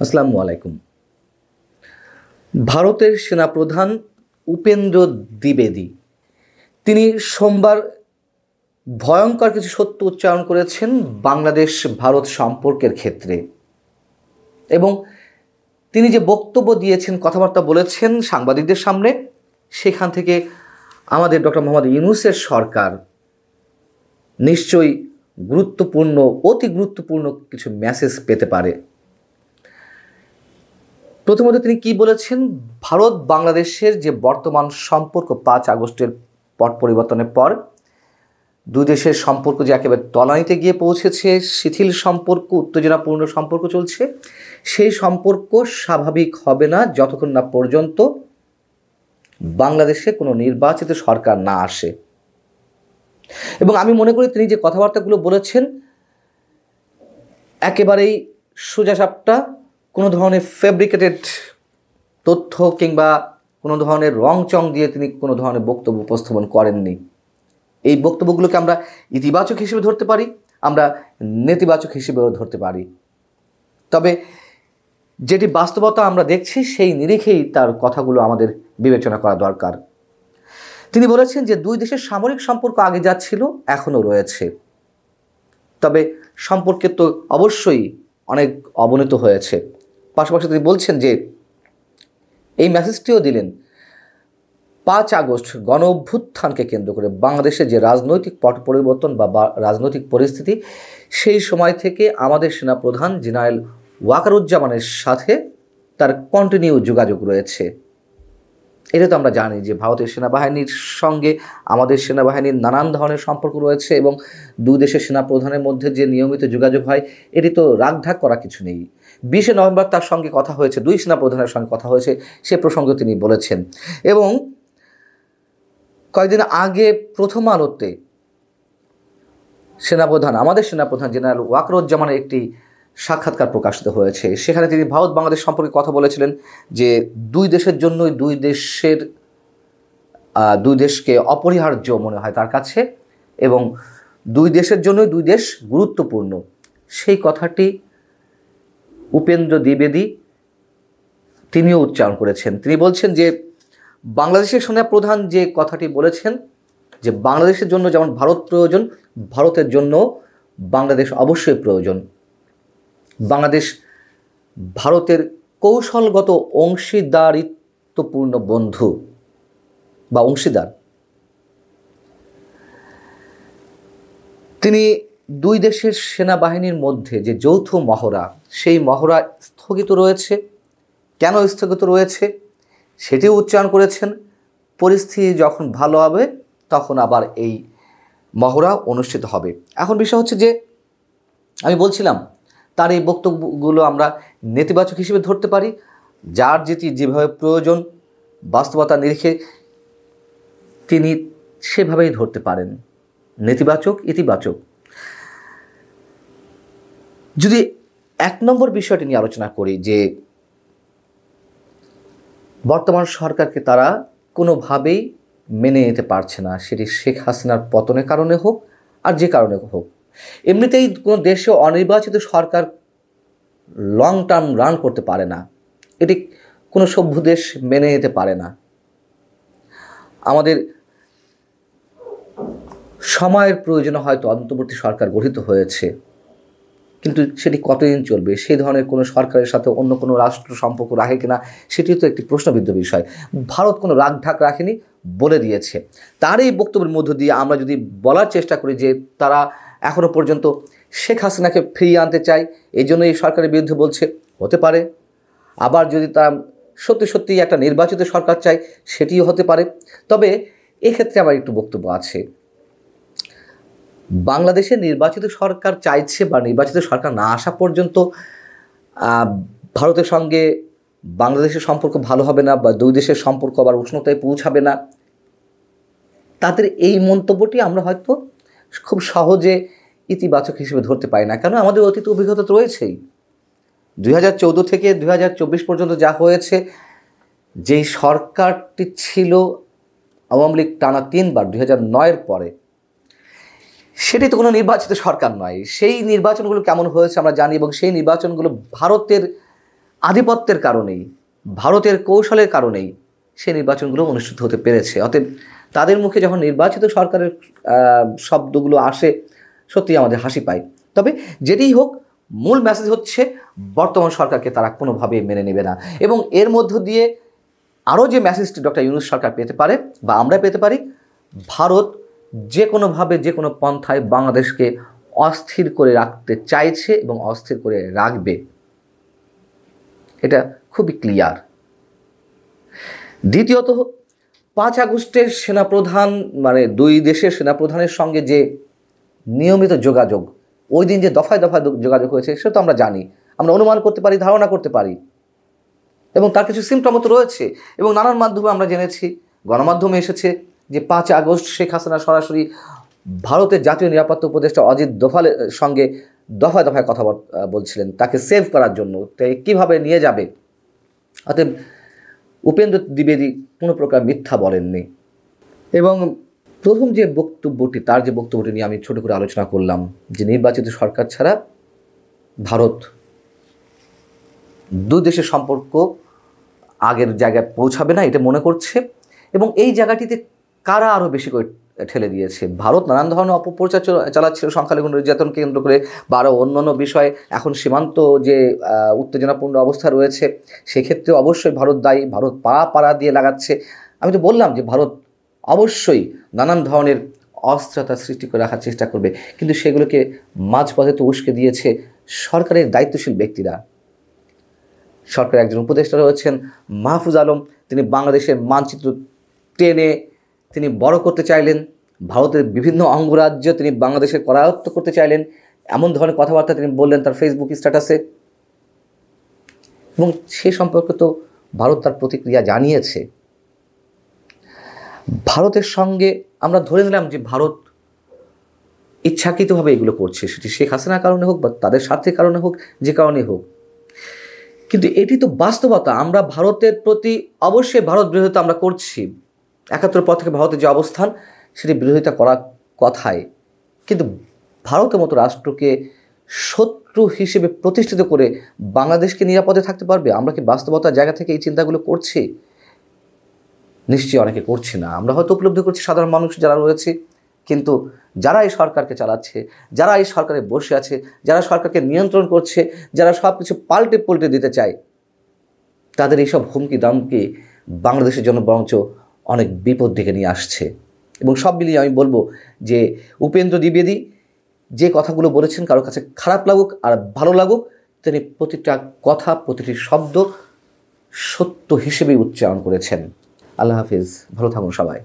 আসসালামু আলাইকুম। ভারতের সেনাপ্রধান উপেন্দ্র দ্বিবেদী তিনি সোমবার ভয়ঙ্কর কিছু সত্য উচ্চারণ করেছেন বাংলাদেশ ভারত সম্পর্কের ক্ষেত্রে। এবং তিনি যে বক্তব্য দিয়েছেন, কথাবার্তা বলেছেন সাংবাদিকদের সামনে, সেখান থেকে আমাদের ডক্টর মোহাম্মদ ইউনূসের সরকার নিশ্চয়ই গুরুত্বপূর্ণ, অতি গুরুত্বপূর্ণ কিছু মেসেজ পেতে পারে। প্রথমত তিনি কি বলেছেন, ভারত বাংলাদেশের যে বর্তমান সম্পর্ক 5 আগস্টের পট পরিবর্তনের পর দুই দেশের সম্পর্ক যে একেবারে তলানিতে গিয়ে পৌঁছেছে, শিথিল সম্পর্ক, উত্তেজনাপূর্ণ সম্পর্ক চলছে, সেই সম্পর্ক স্বাভাবিক হবে না যতক্ষণ না পর্যন্ত বাংলাদেশে কোনো নির্বাচিত সরকার না আসে। এবং আমি মনে করি তিনি যে কথাবার্তাগুলো বলেছেন একেবারেই সোজাসাপটা, কোনো ধরনের ফেব্রিকেটেড তথ্য কিংবা কোনো ধরনের রংচং দিয়ে তিনি কোনো ধরনের বক্তব্য উপস্থাপন করেননি। এই বক্তব্যগুলোকে আমরা ইতিবাচক হিসেবে ধরতে পারি, আমরা নেতিবাচক হিসেবেও ধরতে পারি। তবে যেটি বাস্তবতা আমরা দেখছি সেই নিরিখেই তার কথাগুলো আমাদের বিবেচনা করা দরকার। তিনি বলেছেন যে দুই দেশের সামরিক সম্পর্ক আগে যা ছিল এখনও রয়েছে, তবে সম্পর্কে তো অবশ্যই অনেক অবনতি হয়েছে। পাশাপাশি তিনি বলছেন যে এই মেসেজটিও দিলেন 5 আগস্ট গণ অভ্যুত্থানকে কেন্দ্র করে বাংলাদেশের যে রাজনৈতিক পট পরিবর্তন বা রাজনৈতিক পরিস্থিতি, সেই সময় থেকে আমাদের সেনাপ্রধান জেনারেল ওয়াকারুজ্জামানের সাথে তার কন্টিনিউ যোগাযোগ রয়েছে। এটা তো আমরা জানি যে ভারতের সেনাবাহিনীর সঙ্গে আমাদের সেনাবাহিনীর নানান ধরনের সম্পর্ক রয়েছে এবং দুই দেশের সেনাপ্রধানের মধ্যে যে নিয়মিত যোগাযোগ হয়, এটি তো রাগঢাক করা কিছু নেই। 20 নভেম্বর তার সঙ্গে কথা হয়েছে, দুই সেনাপ্রধানের সঙ্গে কথা হয়েছে, সে প্রসঙ্গে তিনি বলেছেন। এবং কয়েকদিন আগে প্রথম আলোতে আমাদের সেনাপ্রধান জেনারেল ওয়াকারুজ্জামানের একটি সাক্ষাৎকার প্রকাশিত হয়েছে। সেখানে তিনি ভারত বাংলাদেশ সম্পর্কে কথা বলেছিলেন যে দুই দেশের জন্যই দুই দেশকে অপরিহার্য মনে হয় তার কাছে, এবং দুই দেশের জন্যই দুই দেশ গুরুত্বপূর্ণ। সেই কথাটি উপেন্দ্র দ্বিবেদী তিনিও উচ্চারণ করেছেন। তিনি বলছেন যে বাংলাদেশের সেনাপ্রধান যে কথাটি বলেছেন যে বাংলাদেশের জন্য যেমন ভারত প্রয়োজন, ভারতের জন্য বাংলাদেশ অবশ্যই প্রয়োজন। বাংলাদেশ ভারতের কৌশলগত অংশীদারিত্বপূর্ণ বন্ধু বা অংশীদার। তিনি দুই দেশের সেনাবাহিনীর মধ্যে যে যৌথ মহড়া, সেই মহড়া স্থগিত রয়েছে। কেন স্থগিত রয়েছে সেটিও উচ্চারণ করেছেন। পরিস্থিতি যখন ভালো হবে তখন আবার এই মহড়া অনুষ্ঠিত হবে। এখন বিষয় হচ্ছে যে আমি বলছিলাম তার এই বক্তব্যগুলো আমরা নেতিবাচক হিসেবে ধরতে পারি, যার যেভাবে প্রয়োজন বাস্তবতা নিরিখে তিনি সেভাবেই ধরতে পারেন, নেতিবাচক ইতিবাচক। যদি 1 নম্বর বিষয়টি নিয়ে আলোচনা করি যে বর্তমান সরকারকে তারা কোনোভাবেই মেনে নিতে পারছে না, সেটি শেখ হাসিনার পতনের কারণে হোক আর যে কারণে হোক। এমনিতেই কোনো দেশে অনির্বাচিত সরকার লং টার্ম রান করতে পারে না, এটি কোনো সভ্য দেশ মেনে নিতে পারে না। আমাদের সময়ের প্রয়োজনে হয়তো অন্তর্বর্তী সরকার গঠিত হয়েছে, কিন্তু সেটি কতদিন চলবে, সেই ধরনের কোনো সরকারের সাথে অন্য কোনো রাষ্ট্র সম্পর্ক রাখে কিনা সেটিও তো একটি প্রশ্নবিদ্ধ বিষয়। ভারত কোনো রাগঢাক রাখেনি, বলে দিয়েছে। তার এই বক্তব্যের মধ্য দিয়ে আমরা যদি বলার চেষ্টা করি যে তারা এখনও পর্যন্ত শেখ হাসিনাকে ফিরিয়ে আনতে চায়, এই জন্য এই সরকারের বিরুদ্ধে বলছে, হতে পারে। আবার যদি তারা সত্যি সত্যি একটা নির্বাচিত সরকার চায়, সেটিও হতে পারে। তবে এক্ষেত্রে আমার একটু বক্তব্য আছে। বাংলাদেশে নির্বাচিত সরকার চাইছে বা নির্বাচিত সরকার না আসা পর্যন্ত ভারতের সঙ্গে বাংলাদেশের সম্পর্ক ভালো হবে না বা দুই দেশের সম্পর্ক আবার উষ্ণতায় পৌঁছাবে না, তাদের এই মন্তব্যটি আমরা হয়তো খুব সহজে ইতিবাচক হিসেবে ধরতে পারি না। কেন, আমাদের অতীত অভিজ্ঞতা তো রয়েছেই। 2014 থেকে 2024 পর্যন্ত যা হয়েছে, যেই সরকারটি ছিল আওয়ামী লীগ টানা 3 বার 2009-এর পরে, সেটি তো কোনো নির্বাচিত সরকার নয়। সেই নির্বাচনগুলো কেমন হয়েছে আমরা জানি, এবং সেই নির্বাচনগুলো ভারতের আধিপত্যের কারণেই, ভারতের কৌশলের কারণেই সে নির্বাচনগুলো অনুষ্ঠিত হতে পেরেছে। অতএব তাদের মুখে যখন নির্বাচিত সরকারের শব্দগুলো আসে, সত্যি আমাদের হাসি পায়। তবে যেটিই হোক, মূল মেসেজ হচ্ছে বর্তমান সরকারকে তারা কোনোভাবেই মেনে নেবে না। এবং এর মধ্য দিয়ে আরও যে মেসেজটি ডক্টর ইউনূস সরকার পেতে পারে বা আমরা পেতে পারি, ভারত যে কোনোভাবে যে কোনো পন্থায় বাংলাদেশকে অস্থির করে রাখতে চাইছে এবং অস্থির করে রাখবে, এটা খুবই ক্লিয়ার। দ্বিতীয়ত, 5 আগস্টের সেনাপ্রধান মানে দুই দেশের সেনাপ্রধানের সঙ্গে যে নিয়মিত যোগাযোগ, ওই দিন যে দফায় দফায় যোগাযোগ হয়েছে সেটা তো আমরা জানি, আমরা অনুমান করতে পারি, ধারণা করতে পারি, এবং তার কিছু সিমটমও তো রয়েছে। এবং নানান মাধ্যমে আমরা জেনেছি, গণমাধ্যমে এসেছে যে 5 আগস্ট শেখ হাসিনা সরাসরি ভারতের জাতীয় নিরাপত্তা উপদেষ্টা অজিত দোভালের সঙ্গে দফায় দফায় কথা বলছিলেন তাকে সেভ করার জন্য, তাই কীভাবে নিয়ে যাবে। অতএব উপেন্দ্র দ্বিবেদী কোনো প্রকার মিথ্যা বলেননি। এবং প্রথম যে বক্তব্যটি, তার যে বক্তব্যটি নিয়ে আমি ছোট করে আলোচনা করলাম, যে নির্বাচিত সরকার ছাড়া ভারত দুই দেশের সম্পর্ক আগের জায়গায় পৌঁছাবে না, এটা মনে করছে। এবং এই জায়গাটিতে কারা আরও বেশি করে ঠেলে দিয়েছে? ভারত নানান ধরনের অপপ্রচার চালাচ্ছিল সংখ্যালঘু নির্যাতনকে কেন্দ্র করে, বা আরও অন্যান্য বিষয়ে। এখন সীমান্ত যে উত্তেজনাপূর্ণ অবস্থা রয়েছে, সেক্ষেত্রে অবশ্যই ভারত দায়ী। ভারত পাড়া দিয়ে লাগাচ্ছে। আমি তো বললাম যে ভারত অবশ্যই নানান ধরনের অস্থিরতা সৃষ্টি করে রাখার চেষ্টা করবে, কিন্তু সেগুলোকে মাঝপথে তো উস্কে দিয়েছে সরকারের দায়িত্বশীল ব্যক্তিরা। সরকারের একজন উপদেষ্টা রয়েছেন মাহফুজ আলম, তিনি বাংলাদেশের মানচিত্র টেনে তিনি বড় করতে চাইলেন, ভারতের বিভিন্ন অঙ্গরাজ্য তিনি বাংলাদেশের করায়ত্ত করতে চাইলেন, এমন ধরনের কথাবার্তা তিনি বললেন তার ফেসবুক স্ট্যাটাসে। এবং সে সম্পর্কে তো ভারত তার প্রতিক্রিয়া জানিয়েছে। ভারতের সঙ্গে আমরা ধরে নিলাম যে ভারত ইচ্ছাকৃতভাবে এগুলো করছে, সেটি শেখ হাসিনার কারণে হোক বা তাদের স্বার্থের কারণে হোক, যে কারণে হোক। কিন্তু এটি তো বাস্তবতা। আমরা ভারতের প্রতি অবশ্যই ভারত বিরোধিতা আমরা করছি। 71 পর থেকে ভারতের যে অবস্থান, সেটি বিরোধিতা করার কথায়, কিন্তু ভারতের মতো রাষ্ট্রকে শত্রু হিসেবে প্রতিষ্ঠিত করে বাংলাদেশকে নিরাপদে থাকতে পারবে? আমরা কি বাস্তবতার জায়গা থেকে এই চিন্তাগুলো করছি? নিশ্চয়ই অনেকে করছি না। আমরা হয়তো উপলব্ধি করছি সাধারণ মানুষ যারা রয়েছে, কিন্তু যারা এই সরকারকে চালাচ্ছে, যারা এই সরকারে বসে আছে, যারা সরকারকে নিয়ন্ত্রণ করছে, যারা সব কিছু পাল্টে দিতে চায়, তাদের এইসব হুমকি দামকি বাংলাদেশের জন্য বরঞ্চ অনেক বিপদ ডেকে নিয়ে আসছে। এবং সব মিলিয়ে আমি বলবো যে উপেন্দ্র দ্বিবেদী যে কথাগুলো বলেছেন, কারোর কাছে খারাপ লাগুক আর ভালো লাগুক, তিনি প্রতিটা কথা, প্রতিটি শব্দ সত্য হিসেবেই উচ্চারণ করেছেন। আল্লাহ হাফিজ, ভালো থাকুন সবাই।